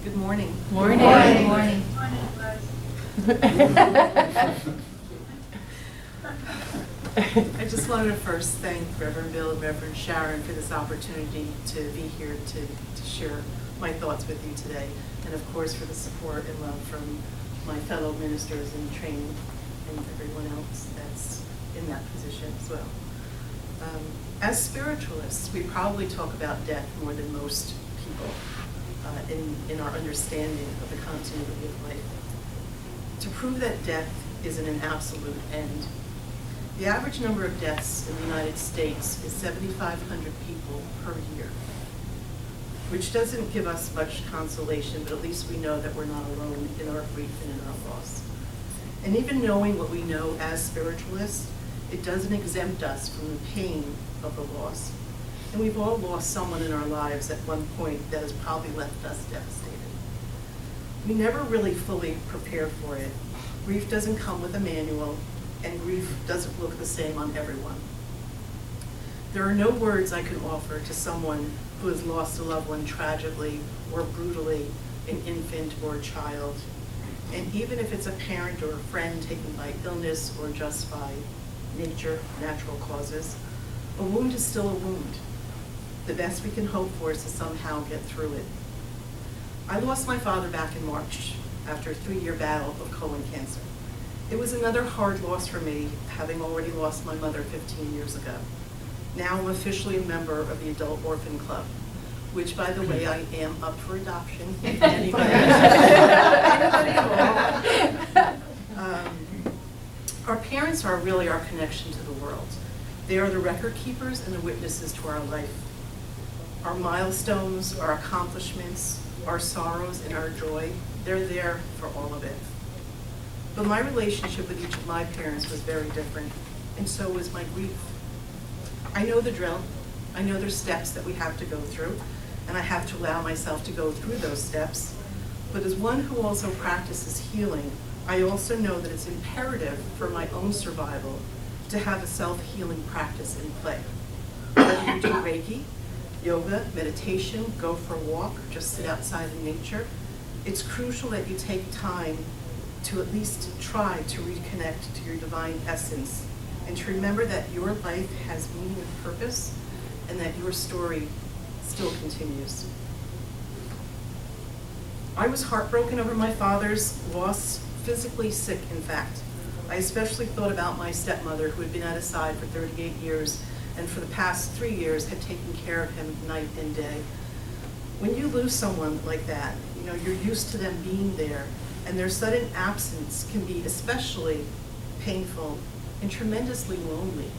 Good morning. Morning. Morning. Morning. I just wanted to first thank Reverend Bill and Reverend Sharon for this opportunity to be here to share my thoughts with you today, and of course for the support and love from my fellow ministers in training and everyone else that's in that position as well. As spiritualists, we probably talk about death more than most people in our understanding of the continuity of life. To prove that death isn't an absolute end, the average number of deaths in the United States is 7,500 people per year, which doesn't give us much consolation, but at least we know that we're not alone in our grief and in our loss. And even knowing what we know as spiritualists, it doesn't exempt us from the pain of the loss. And we've all lost someone in our lives at one point that has probably left us devastated. We never really fully prepare for it. Grief doesn't come with a manual, and grief doesn't look the same on everyone. There are no words I can offer to someone who has lost a loved one tragically or brutally, an infant or a child. And even if it's a parent or a friend taken by illness or just by nature, natural causes, a wound is still a wound. The best we can hope for is to somehow get through it. I lost my father back in March after a 3-year battle of colon cancer. It was another hard loss for me, having already lost my mother 15 years ago. Now I'm officially a member of the Adult Orphan Club, which, by the way, I am up for adoption. If anybody at all. Our parents are really our connection to the world. They are the record keepers and the witnesses to our life. Our milestones, our accomplishments, our sorrows, and our joy, they're there for all of it. But my relationship with each of my parents was very different, and so was my grief. I know the drill. I know there's steps that we have to go through, and I have to allow myself to go through those steps. But as one who also practices healing, I also know that it's imperative for my own survival to have a self-healing practice in play. Whether you do Reiki, yoga, meditation, go for a walk, or just sit outside in nature, it's crucial that you take time to at least try to reconnect to your divine essence and to remember that your life has meaning and purpose and that your story still continues. I was heartbroken over my father's loss, physically sick, in fact. I especially thought about my stepmother, who had been at his side for 38 years and for the past 3 years had taken care of him night and day. When you lose someone like that, you're used to them being there, and their sudden absence can be especially painful and tremendously lonely.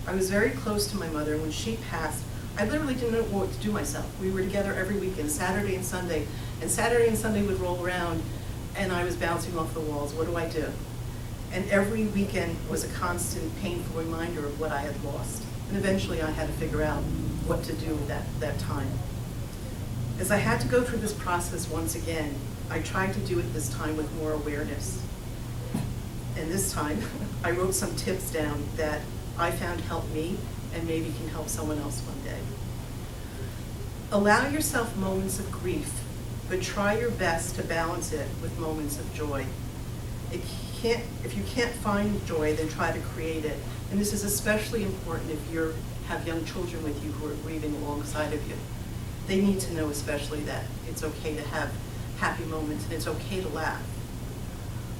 I was very close to my mother. When she passed, I literally didn't know what to do myself. We were together every weekend, Saturday and Sunday would roll around, and I was bouncing off the walls. What do I do? And every weekend was a constant painful reminder of what I had lost. And eventually I had to figure out what to do with that time. As I had to go through this process once again, I tried to do it this time with more awareness. And this time, I wrote some tips down that I found helped me and maybe can help someone else one day. Allow yourself moments of grief, but try your best to balance it with moments of joy. If you can't find joy, then try to create it. And this is especially important if you have young children with you who are grieving alongside of you. They need to know especially that it's okay to have happy moments and it's okay to laugh.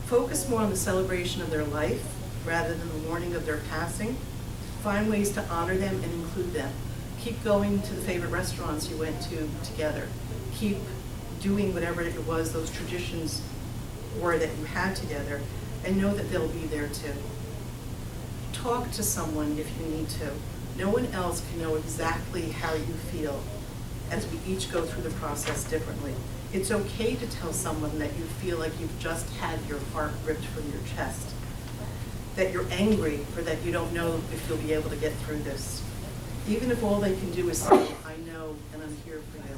Focus more on the celebration of their life rather than the mourning of their passing. Find ways to honor them and include them. Keep going to the favorite restaurants you went to together. Keep doing whatever it was those traditions were that you had together, and know that they'll be there too. Talk to someone if you need to. No one else can know exactly how you feel, as we each go through the process differently. It's okay to tell someone that you feel like you've just had your heart ripped from your chest, that you're angry, or that you don't know if you'll be able to get through this. Even if all they can do is say, I know and I'm here for you.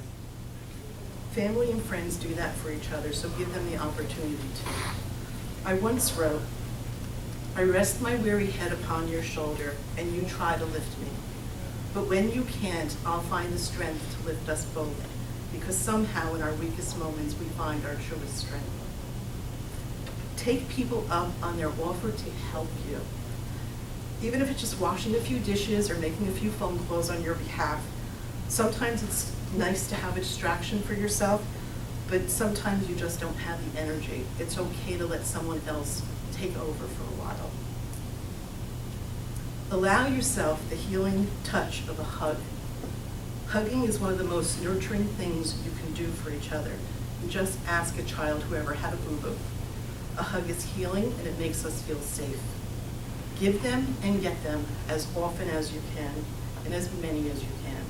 Family and friends do that for each other, so give them the opportunity to. I once wrote, I rest my weary head upon your shoulder, and you try to lift me. But when you can't, I'll find the strength to lift us both. because somehow in our weakest moments we find our truest strength. Take people up on their offer to help you. Even if it's just washing a few dishes or making a few phone calls on your behalf. Sometimes it's nice to have a distraction for yourself, but sometimes you just don't have the energy. It's okay to let someone else take over for a while. Allow yourself the healing touch of a hug. Hugging is one of the most nurturing things you can do for each other. You just ask a child who ever had a boo-boo. A hug is healing and it makes us feel safe. Give them and get them as often as you can and as many as you can.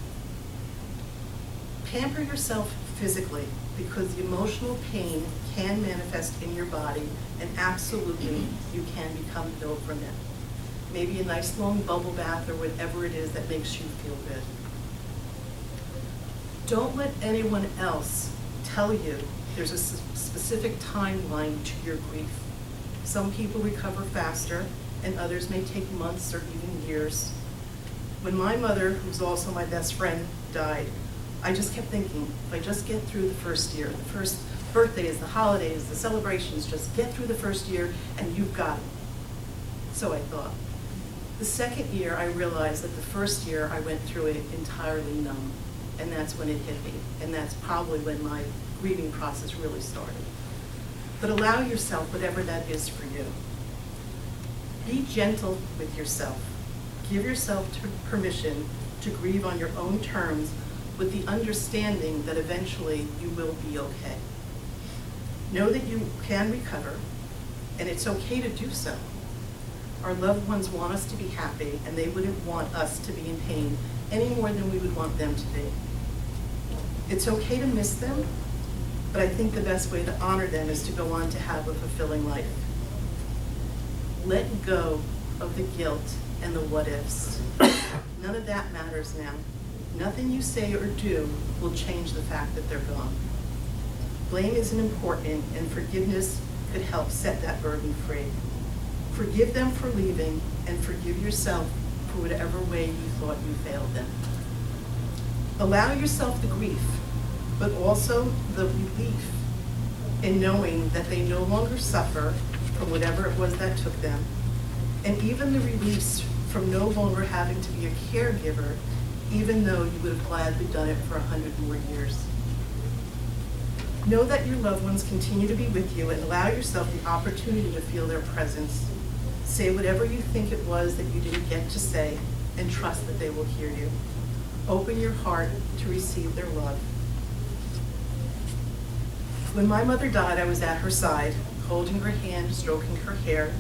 Pamper yourself physically because the emotional pain can manifest in your body and absolutely you can become ill from it. Maybe a nice long bubble bath or whatever it is that makes you feel good. Don't let anyone else tell you there's a specific timeline to your grief. Some people recover faster and others may take months or even years. When my mother, who's also my best friend, died, I just kept thinking, if I just get through the first year, the first birthdays, the holidays, the celebrations, just get through the first year and you've got it. So I thought. The second year, I realized that the first year I went through it entirely numb, and that's when it hit me, and that's probably when my grieving process really started. But allow yourself whatever that is for you. Be gentle with yourself. Give yourself permission to grieve on your own terms with the understanding that eventually you will be okay. Know that you can recover, and it's okay to do so. Our loved ones want us to be happy, and they wouldn't want us to be in pain any more than we would want them to be. It's okay to miss them, but I think the best way to honor them is to go on to have a fulfilling life. Let go of the guilt and the what-ifs. None of that matters now. Nothing you say or do will change the fact that they're gone. Blame isn't important, and forgiveness could help set that burden free. Forgive them for leaving, and forgive yourself for whatever way you thought you failed them. Allow yourself the grief, but also the relief in knowing that they no longer suffer from whatever it was that took them, and even the release from no longer having to be a caregiver, even though you would have gladly done it for 100 more years. Know that your loved ones continue to be with you, and allow yourself the opportunity to feel their presence. Say whatever you think it was that you didn't get to say, and trust that they will hear you. Open your heart to receive their love. When my mother died, I was at her side, holding her hand, stroking her hair,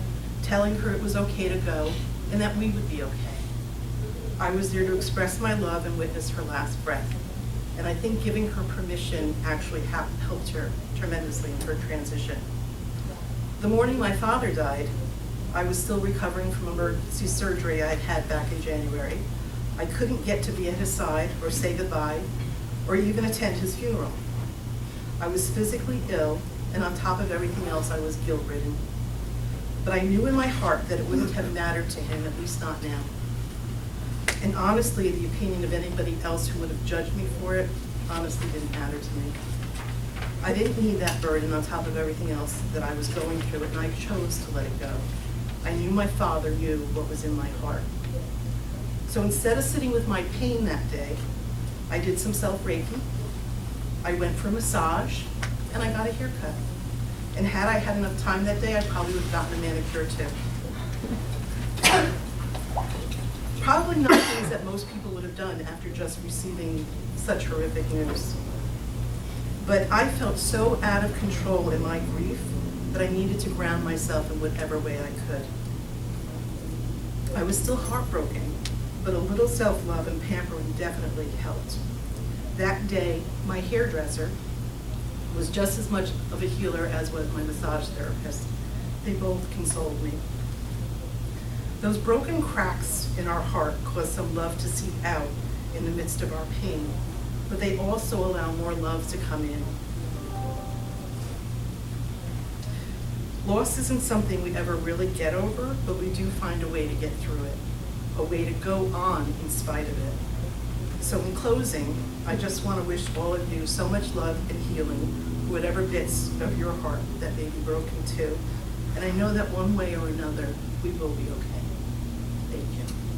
telling her it was okay to go, and that we would be okay. I was there to express my love and witness her last breath. And I think giving her permission actually helped her tremendously in her transition. The morning my father died, I was still recovering from emergency surgery I had had back in January. I couldn't get to be at his side or say goodbye or even attend his funeral. I was physically ill, and on top of everything else, I was guilt-ridden. But I knew in my heart that it wouldn't have mattered to him, at least not now. And honestly, the opinion of anybody else who would have judged me for it honestly didn't matter to me. I didn't need that burden on top of everything else that I was going through, and I chose to let it go. I knew my father knew what was in my heart. So instead of sitting with my pain that day, I did some self-Reiki, I went for a massage, and I got a haircut. And had I had enough time that day, I probably would have gotten a manicure too. Probably not things that most people would have done after just receiving such horrific news. But I felt so out of control in my grief that I needed to ground myself in whatever way I could. I was still heartbroken, but a little self-love and pampering definitely helped. That day, my hairdresser was just as much of a healer as was my massage therapist. They both consoled me. Those broken cracks in our heart cause some love to seep out in the midst of our pain, but they also allow more love to come in. Loss isn't something we ever really get over, but we do find a way to get through it, a way to go on in spite of it. So in closing, I just want to wish all of you so much love and healing, whatever bits of your heart that may be broken too. And I know that one way or another, we will be okay. Thank you.